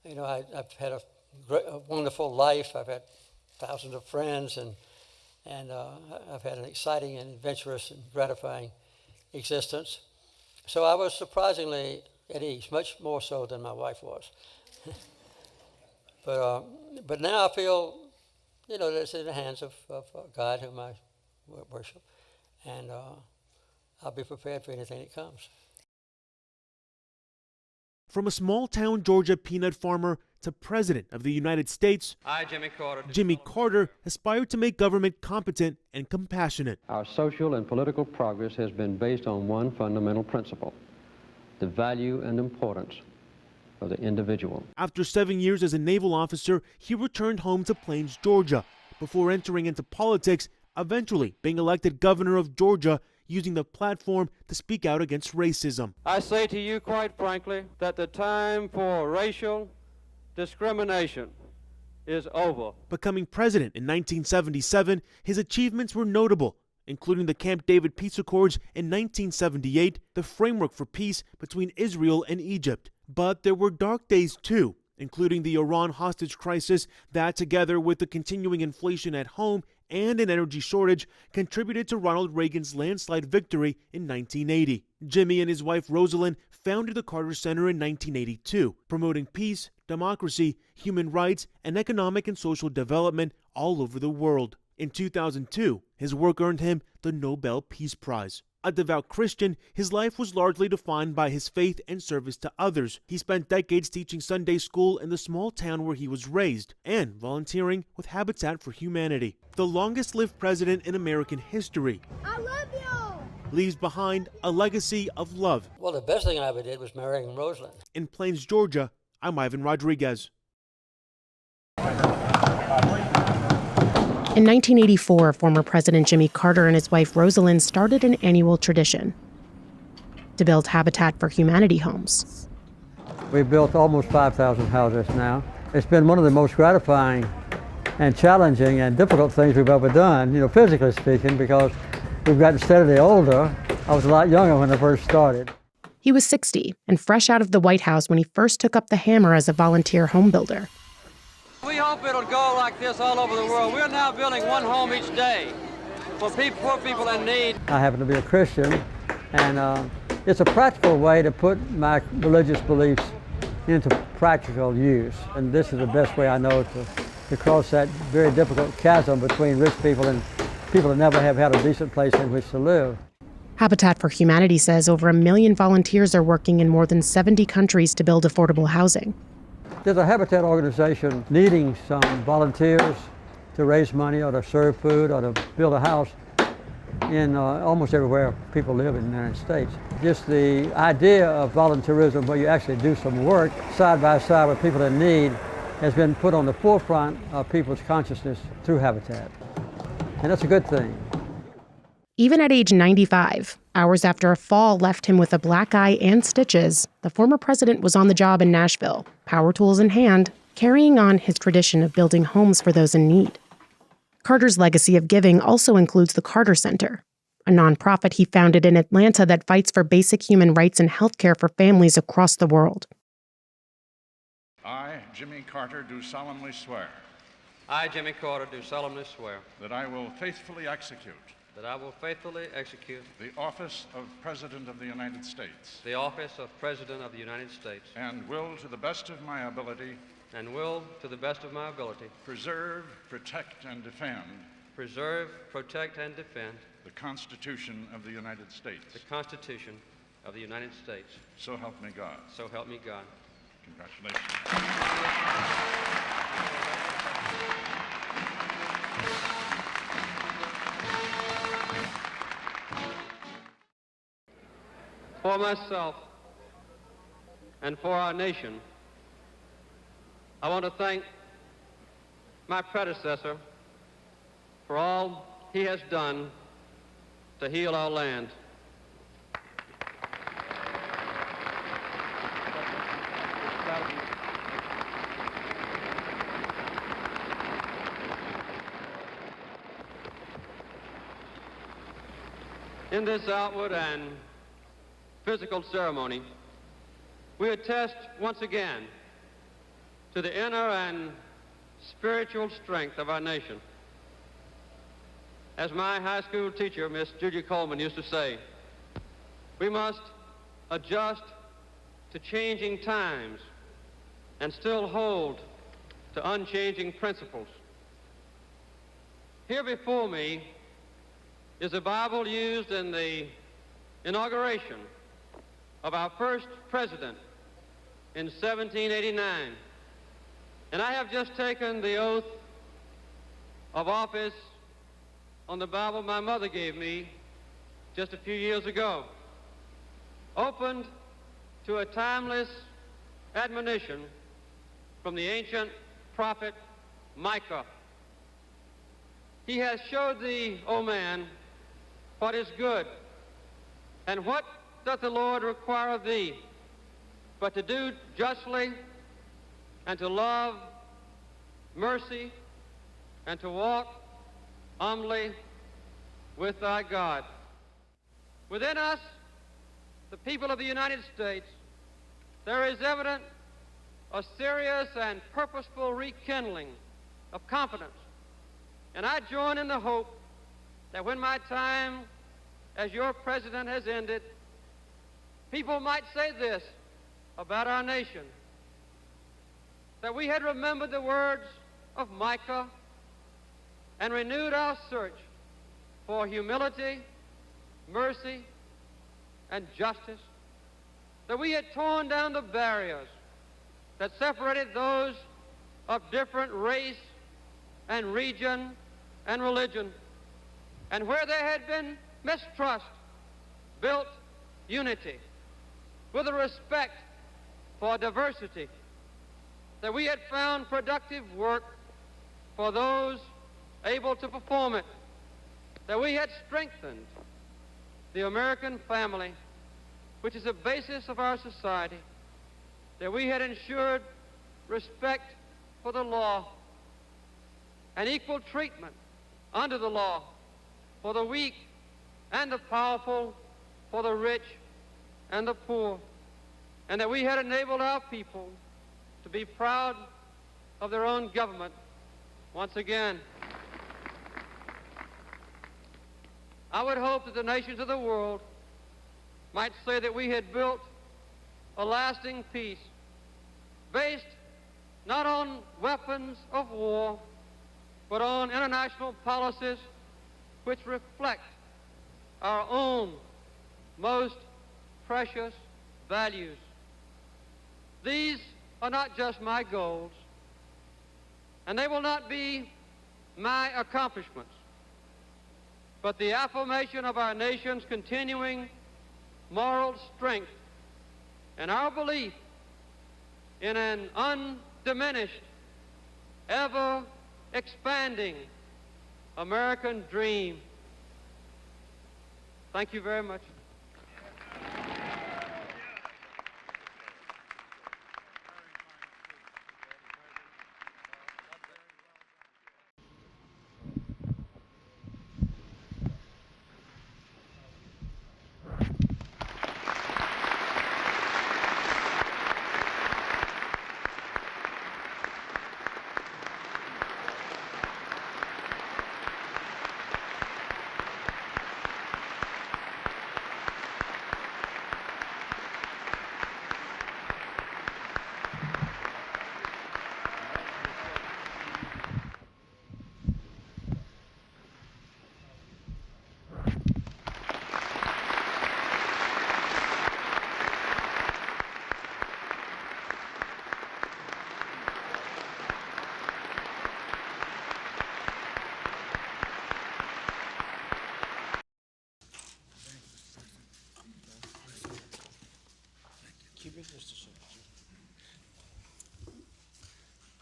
I've had a wonderful life. I've had thousands of friends, and I've had an exciting and adventurous and gratifying existence. So I was surprisingly at ease, much more so than my wife was. But now I feel, that it's in the hands of God, whom I worship, and I'll be prepared for anything that comes. From a small-town Georgia peanut farmer to President of the United States, Jimmy Carter aspired to make government competent and compassionate. Our social and political progress has been based on one fundamental principle: the value and importance of the individual. After 7 years as a naval officer, he returned home to Plains, Georgia, before entering into politics, eventually being elected governor of Georgia, using the platform to speak out against racism. I say to you quite frankly that the time for racial discrimination is over. Becoming president in 1977, his achievements were notable, including the Camp David Peace Accords in 1978, the framework for peace between Israel and Egypt. But there were dark days too, including the Iran hostage crisis that, together with the continuing inflation at home and an energy shortage, contributed to Ronald Reagan's landslide victory in 1980. Jimmy and his wife Rosalind founded the Carter Center in 1982, promoting peace, democracy, human rights, and economic and social development all over the world. In 2002, his work earned him the Nobel Peace Prize. A devout Christian, his life was largely defined by his faith and service to others. He spent decades teaching Sunday school in the small town where he was raised and volunteering with Habitat for Humanity. The longest-lived president in American history. I love you! Leaves behind a legacy of love. Well, the best thing I ever did was marrying Rosalind. In Plains, Georgia, I'm Ivan Rodriguez. In 1984, former President Jimmy Carter and his wife Rosalind started an annual tradition to build Habitat for Humanity homes. We've built almost 5,000 houses now. It's been one of the most gratifying and challenging and difficult things we've ever done, physically speaking, because we've gotten steadily older. I was a lot younger when I first started. He was 60 and fresh out of the White House when he first took up the hammer as a volunteer home builder. We hope it'll go like this all over the world. We're now building one home each day for poor people in need. I happen to be a Christian, and it's a practical way to put my religious beliefs into practical use. And this is the best way I know to cross that very difficult chasm between rich people and people that never have had a decent place in which to live. Habitat for Humanity says over 1 million volunteers are working in more than 70 countries to build affordable housing. There's a Habitat organization needing some volunteers to raise money or to serve food or to build a house in almost everywhere people live in the United States. Just the idea of volunteerism, where you actually do some work side by side with people in need, has been put on the forefront of people's consciousness through Habitat. And that's a good thing. Even at age 95, hours after a fall left him with a black eye and stitches, the former president was on the job in Nashville, power tools in hand, carrying on his tradition of building homes for those in need. Carter's legacy of giving also includes the Carter Center, a nonprofit he founded in Atlanta that fights for basic human rights and health care for families across the world. I, Jimmy Carter, do solemnly swear. I, Jimmy Carter, do solemnly swear That I will faithfully execute. that I will faithfully execute The office of President of the United States. the office of President of the United States And will, to the best of my ability, and will, to the best of my ability, preserve, protect, and defend preserve, protect, and defend the Constitution of the United States. the Constitution of the United States. So help me God. So help me God. Congratulations. For myself and for our nation, I want to thank my predecessor for all he has done to heal our land. In this outward and physical ceremony, we attest once again to the inner and spiritual strength of our nation. As my high school teacher, Miss Julia Coleman, used to say, we must adjust to changing times and still hold to unchanging principles. Here before me is a Bible used in the inauguration of our first president in 1789. And I have just taken the oath of office on the Bible my mother gave me just a few years ago, opened to a timeless admonition from the ancient prophet Micah. He has showed thee, O man, what is good, and what doth the Lord require of thee, but to do justly, and to love mercy, and to walk humbly with thy God. Within us, the people of the United States, there is evident a serious and purposeful rekindling of confidence. And I join in the hope that when my time as your president has ended, people might say this about our nation, that we had remembered the words of Micah and renewed our search for humility, mercy, and justice, that we had torn down the barriers that separated those of different race and region and religion, and where there had been mistrust, built unity with a respect for diversity, that we had found productive work for those able to perform it, that we had strengthened the American family, which is the basis of our society, that we had ensured respect for the law and equal treatment under the law for the weak and the powerful, for the rich and the poor, and that we had enabled our people to be proud of their own government once again. I would hope that the nations of the world might say that we had built a lasting peace based not on weapons of war, but on international policies which reflect our own most precious values. These are not just my goals, and they will not be my accomplishments, but the affirmation of our nation's continuing moral strength and our belief in an undiminished, ever-expanding American dream. Thank you very much.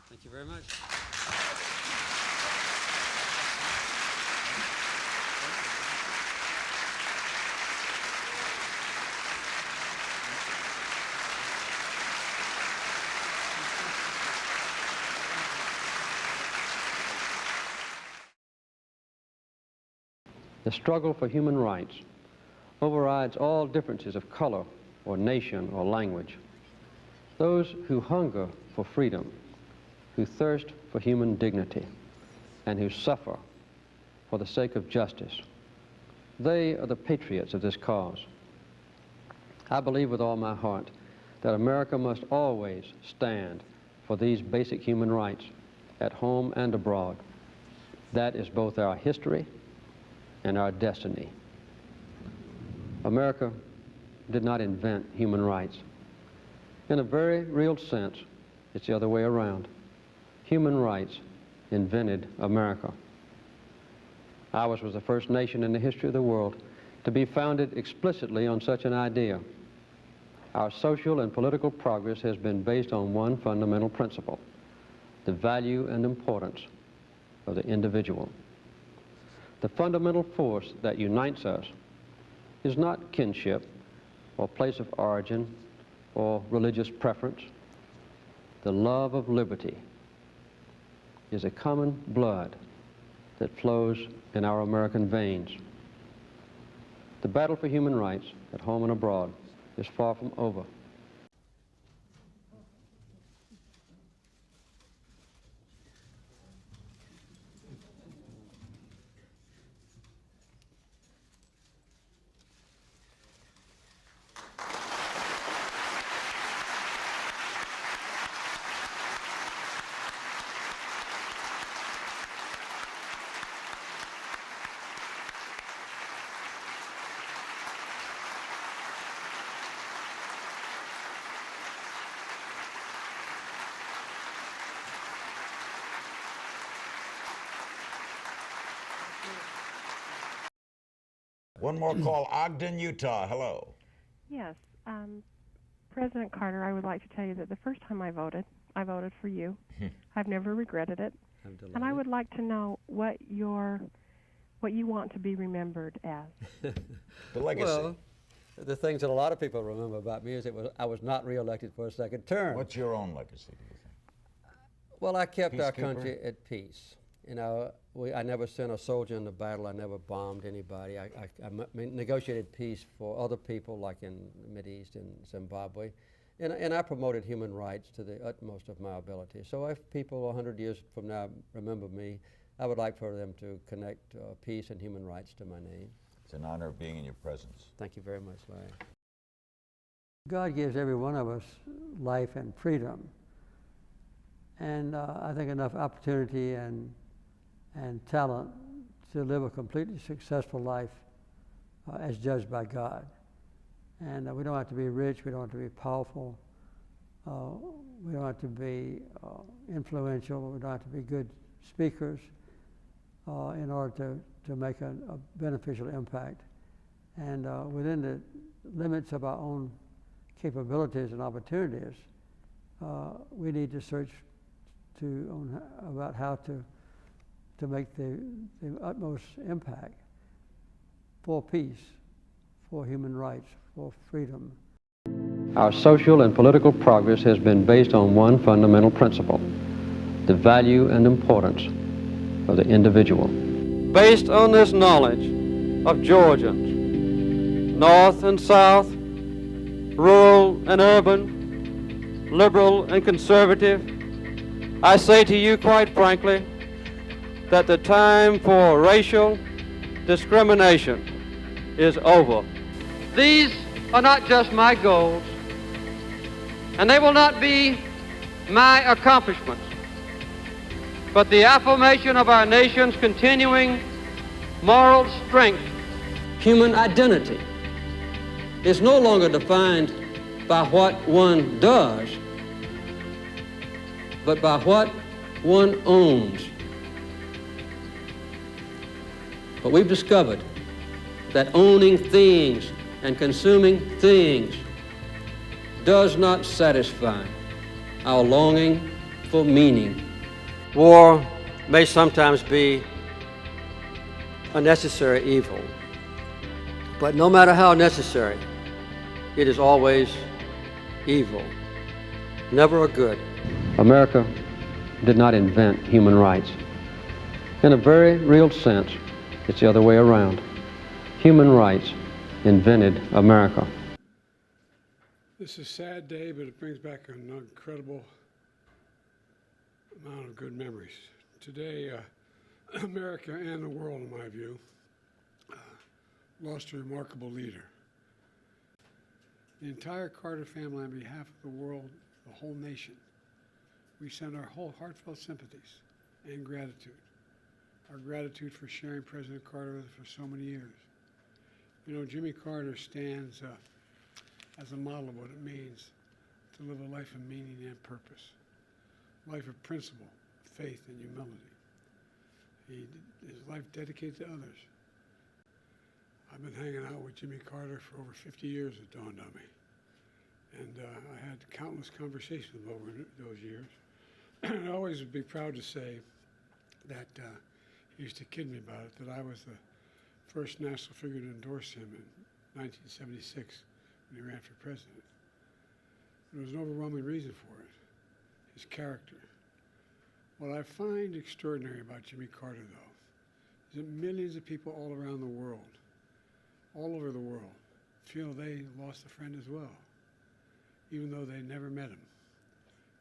Thank you very much. The struggle for human rights overrides all differences of color or nation or language. Those who hunger for freedom who thirst for human dignity and who suffer for the sake of justice. They are the patriots of this cause. I believe with all my heart that America must always stand for these basic human rights at home and abroad. That is both our history and our destiny. America did not invent human rights. In a very real sense, it's the other way around. Human rights invented America. Ours was the first nation in the history of the world to be founded explicitly on such an idea. Our social and political progress has been based on one fundamental principle: the value and importance of the individual. The fundamental force that unites us is not kinship or place of origin or religious preference. The love of liberty is a common blood that flows in our American veins. The battle for human rights at home and abroad is far from over. One more call, Ogden, Utah. Hello. Yes. President Carter, I would like to tell you that the first time I voted for you. I've never regretted it. And I would like to know what you want to be remembered as. The legacy. Well, the things that a lot of people remember about me is I was not reelected for a second term. What's your own legacy, do you think? Well, I kept our Peacekeeper? country at peace. You know, I never sent a soldier into battle. I never bombed anybody. I negotiated peace for other people, like in the Mideast and Zimbabwe. And I promoted human rights to the utmost of my ability. So if people 100 years from now remember me, I would like for them to connect peace and human rights to my name. It's an honor being in your presence. Thank you very much, Larry. God gives every one of us life and freedom. And I think enough opportunity and talent to live a completely successful life as judged by God. And we don't have to be rich, we don't have to be powerful, we don't have to be influential, we don't have to be good speakers in order to make a beneficial impact. And within the limits of our own capabilities and opportunities, we need to search about how to make the utmost impact for peace, for human rights, for freedom. Our social and political progress has been based on one fundamental principle: the value and importance of the individual. Based on this knowledge of Georgians, North and South, rural and urban, liberal and conservative, I say to you quite frankly that the time for racial discrimination is over. These are not just my goals, and they will not be my accomplishments, but the affirmation of our nation's continuing moral strength. Human identity is no longer defined by what one does, but by what one owns. But we've discovered that owning things and consuming things does not satisfy our longing for meaning. War may sometimes be a necessary evil, but no matter how necessary, it is always evil, never a good. America did not invent human rights. In a very real sense, it's the other way around. Human rights invented America. This is a sad day, but it brings back an incredible amount of good memories. Today, America and the world, in my view, lost a remarkable leader. The entire Carter family, on behalf of the world, the whole nation, we send our whole heartfelt sympathies and gratitude. Our gratitude for sharing President Carter with us for so many years. You know, Jimmy Carter stands as a model of what it means to live a life of meaning and purpose, a life of principle, faith, and humility. His life dedicated to others. I've been hanging out with Jimmy Carter for over 50 years, it dawned on me. And I had countless conversations with him over those years. I always would be proud to say that he used to kid me about it, that I was the first national figure to endorse him in 1976 when he ran for president. There was an overwhelming reason for it, his character. What I find extraordinary about Jimmy Carter, though, is that millions of people all around the world, all over the world, feel they lost a friend as well, even though they never met him.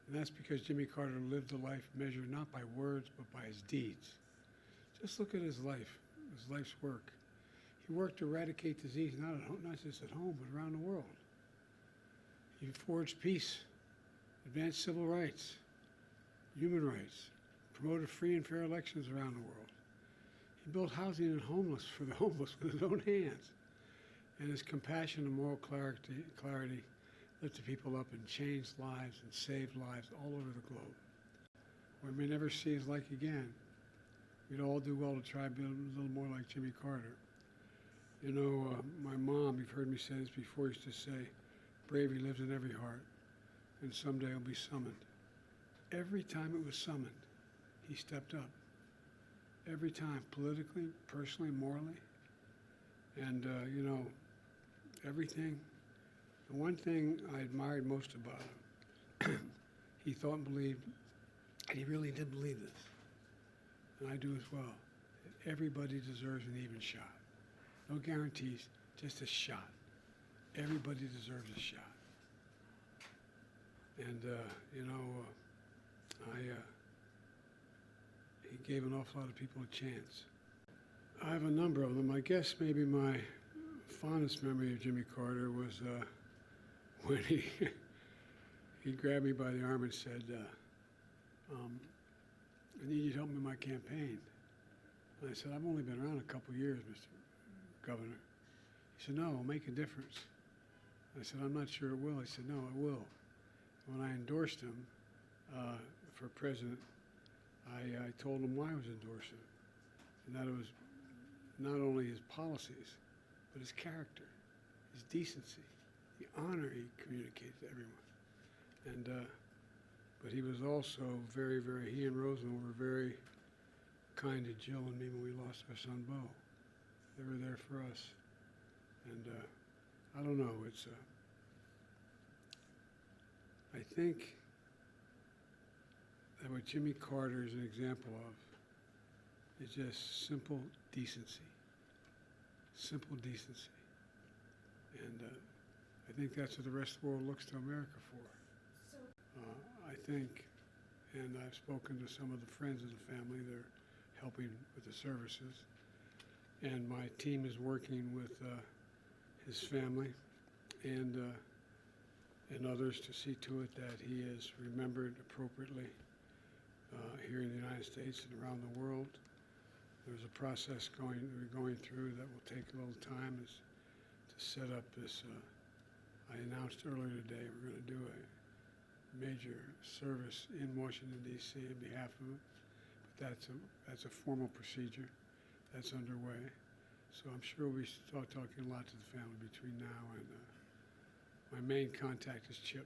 And that's because Jimmy Carter lived a life measured not by words, but by his deeds. Just look at his life, his life's work. He worked to eradicate disease, not just at home, but around the world. He forged peace, advanced civil rights, human rights, promoted free and fair elections around the world. He built housing for the homeless with his own hands. And his compassion and moral clarity lifted people up and changed lives and saved lives all over the globe. We may never see his like again. We'd all do well to try to be a little more like Jimmy Carter. You know, my mom, you've heard me say this before, used to say, bravery lives in every heart, and someday it'll be summoned. Every time it was summoned, he stepped up. Every time, politically, personally, morally. And, you know, everything. The one thing I admired most about him, he thought and believed, and he really did believe this, and I do as well, that everybody deserves an even shot. No guarantees, just a shot. Everybody deserves a shot. And, you know, he gave an awful lot of people a chance. I have a number of them. I guess maybe my fondest memory of Jimmy Carter was when he grabbed me by the arm and said, I need you to help me in my campaign. And I said, I've only been around a couple years, Mr. Governor. He said, no, it'll make a difference. I said, I'm not sure it will. He said, no, it will. When I endorsed him for president, I told him why I was endorsing him, and that it was not only his policies, but his character, his decency, the honor he communicated to everyone. And, but he was also he and Rosalynn were very kind to Jill and me when we lost our son, Bo. They were there for us. And I don't know, I think that what Jimmy Carter is an example of is just simple decency. Simple decency. And I think that's what the rest of the world looks to America for. I think, and I've spoken to some of the friends of the family, they're helping with the services, and my team is working with his family and others to see to it that he is remembered appropriately here in the United States and around the world. There's a process we're going through that will take a little time to set up this. I announced earlier today we're going to do a major service in Washington, D.C. on behalf of him. But that's a formal procedure that's underway. So I'm sure we'll start talking a lot to the family between now and my main contact is Chip.